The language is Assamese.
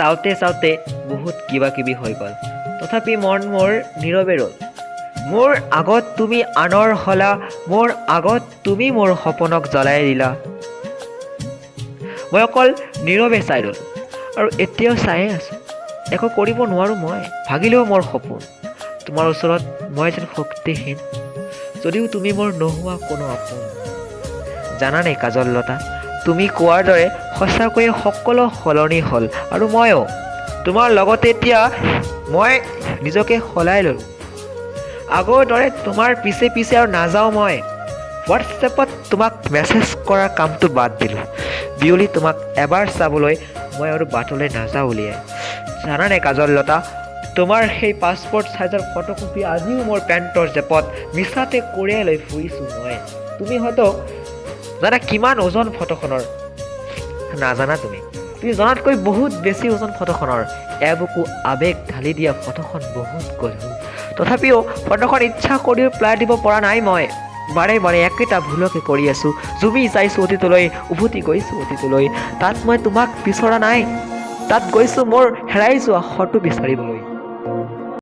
চাওঁতে চাওঁতে বহুত কিবা কিবি হৈ গ'ল। তথাপি মন মোৰ নীৰৱে ৰ'ল। মোৰ আগত তুমি আনৰ হলা, মোৰ আগত তুমি মোৰ সপোনক জ্বলাই দিলা। মই অকল নীৰৱে চাই ৰ'লো আৰু এতিয়াও চায়ে আছোঁ। একো কৰিব নোৱাৰোঁ মই, ভাগিলেও মোৰ সপোন। তোমাৰ ওচৰত মই যেন শক্তিহীন, যদিও তুমি মোৰ নোহোৱা কোনো আপোন। জানানে কাজললতা, তুমি কোৱাৰ দৰে সঁচাকৈয়ে সকলো সলনি হ'ল আৰু ময়ো তোমাৰ লগতে এতিয়া মই নিজকে সলাই ল'লোঁ। আগৰ দৰে তোমাৰ পিছে পিছে আৰু নাযাওঁ মই। হোৱাটছএপত তোমাক মেছেজ কৰাৰ কামটো বাদ দিলোঁ। বিয়লি তোমাক এবাৰ চাবলৈ মই আৰু বাটলৈ নাযাওঁ উলিয়াই। জানানে কাজললতা, তোমাৰ সেই পাছপৰ্ট চাইজৰ ফটোকপি আজিও মোৰ পেণ্টৰ জেপত মিছাতে কঢ়িয়াই লৈ ফুৰিছোঁ মই। তুমি হয়তো জানা কিমান ওজন ফটোখনৰ, নাজানা তুমি জনাতকৈ বহুত বেছি ওজন ফটোখনৰ। এবুকু আৱেগ ঢালি দিয়া ফটোখন বহুত গধুৰ। তথাপিও ফটোখন ইচ্ছা কৰিও পেলাই দিব পৰা নাই মই। বাৰে বাৰে একেটা ভুলকে কৰি আছোঁ। জুমি যাইছোঁ অতীতলৈ, উভতি গৈছোঁ অতীতলৈ। তাত মই তোমাক বিচৰা নাই, তাত গৈছোঁ মোৰ হেৰাই যোৱা শটো বিচাৰিবলৈ।